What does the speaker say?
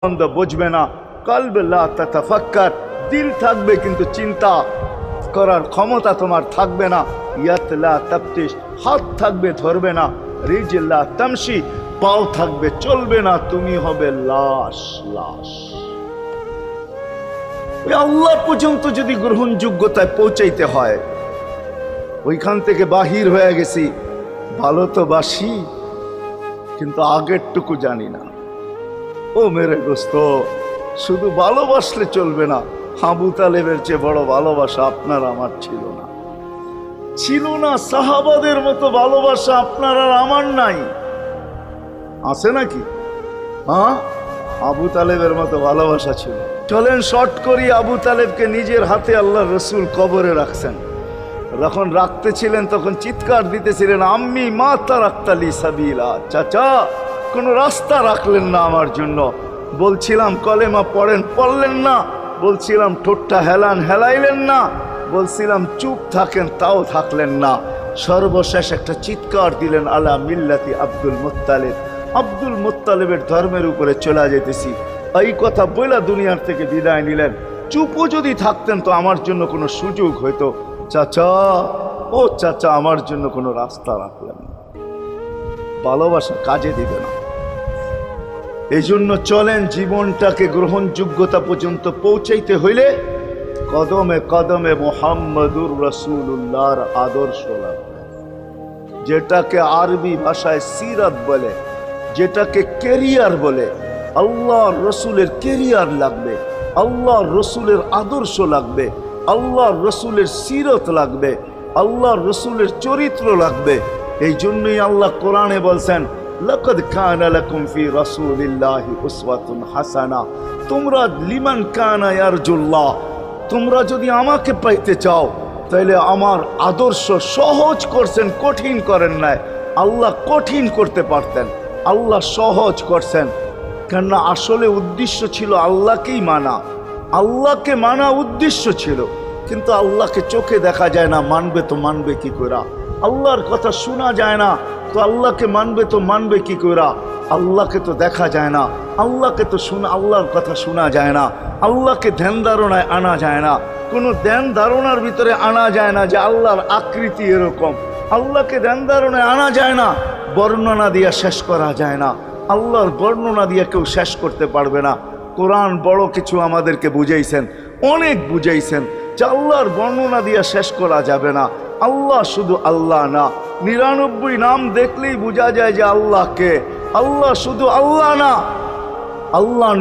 মন্দ বুঝবে না। কলব লা তাতাফাক্কার, দিল থাকবে কিন্তু চিন্তা করার ক্ষমতা তোমার থাকবে না। ইয়াত লা তাফতিশ, হাত থাকবে ধরবে না। রিজল লা তামশি, পাও থাকবে চলবে না। তুমি হবে লাশ লাশ। ওই আল্লাহ পর্যন্ত যদি গ্রহণযোগ্যতায় পৌঁছাইতে হয়, ওইখান থেকে বাহির হয়ে গেছি। ভালো তো বাসি, কিন্তু আগেরটুকু জানি না। ও মেরে দোস্ত, শুধু ভালোবাসলে চলবে না। আবু তালেবের চেয়ে বড় ভালোবাসা আপনার আমার ছিল না, ছিল না। সাহাবাদের মতো ভালোবাসা আপনার আর আমার নাই। আছে নাকি? হ্যাঁ, আবু তালেবের মতো ভালোবাসা ছিল। চলেন শর্ট করি। আবু তালেবকে নিজের হাতে আল্লাহ রসুল কবরে রাখছেন। যখন রাখতেছিলেন তখন চিৎকার দিতেছিলেন, আম্মি মা তারাক্তালি সাবিলা, চাচা কোনো রাস্তা রাখলেন না আমার জন্য। বলছিলাম কলেমা পড়েন, পড়লেন না। বলছিলাম ঠোঁটটা হেলান, হেলাইলেন না। বলছিলাম চুপ থাকেন, তাও থাকলেন না। সর্বশেষ একটা চিৎকার দিলেন, আলা মিল্লাতি আব্দুল মুত্তালিব, আব্দুল মুত্তালিবের ধর্মের উপরে চলে যেতেছি। এই কথা বইলা দুনিয়ার থেকে বিদায় নিলেন। চুপও যদি থাকতেন তো আমার জন্য কোনো সুযোগ হইতো। চাচা, ও চাচা, আমার জন্য কোনো রাস্তা রাখলেন না। ভালোবাসা কাজে দিবে না। এই জন্য চলেন, জীবনটাকে গ্রহণযোগ্যতা পর্যন্ত পৌঁছাইতে হইলে কদমে কদমে মুহাম্মদুর রাসূলুল্লাহর আদর্শ লাগবে। যেটাকে আরবি ভাষায় সিরাত বলে, যেটাকে কেরিয়ার বলে। আল্লাহর রসুলের কেরিয়ার লাগবে, আল্লাহর রসুলের আদর্শ লাগবে, আল্লাহর রসুলের সিরত লাগবে, আল্লাহর রসুলের চরিত্র লাগবে। এই জন্যই আল্লাহ কোরআনে বলছেন, লাকাদ কানা লাকুম ফি রাসূলিল্লাহি উসওয়াতুন হাসানা। তোমরা লিমান কানা ইয়ারজুল্লাহ, তোমরা যদি আমাকে পাইতে চাও তাহলে আমার আদর্শ সহজ করছেন, কঠিন করেন নাই। আল্লাহ কঠিন করতে পারতেন, আল্লাহ সহজ করছেন। কেননা আসলে উদ্দেশ্য ছিল আল্লাহকেই মানা। আল্লাহকে মানা উদ্দেশ্য ছিল, কিন্তু আল্লাহকে চোখে দেখা যায় না, মানবে তো মানবে কি করে? আল্লাহর কথা শোনা যায় না, তো আল্লাহকে মানবে তো মানবে কি করে? আল্লাহকে তো দেখা যায় না, আল্লাহকে তো আল্লাহর কথা শোনা যায় না, আল্লাহকে ধ্যান ধারণায় আনা যায় না। কোনো ধ্যান ধারণার ভিতরে আনা যায় না যে আল্লাহর আকৃতি এরকম। আল্লাহকে ধ্যান ধারণায় আনা যায় না, বর্ণনা দিয়া শেষ করা যায় না। আল্লাহর বর্ণনা দিয়ে কেউ শেষ করতে পারবে না। কোরআন বড় কিছু আমাদেরকে বুঝাইছেন, অনেক বুঝাইছেন যে আল্লাহর বর্ণনা দিয়ে শেষ করা যাবে না। আল্লাহ শুধু আল্লাহ না, 99 নাম দেখলেই বোঝা যায় যে আল্লাহকে। আল্লাহ শুধু আল্লাহ না, আল্লাহ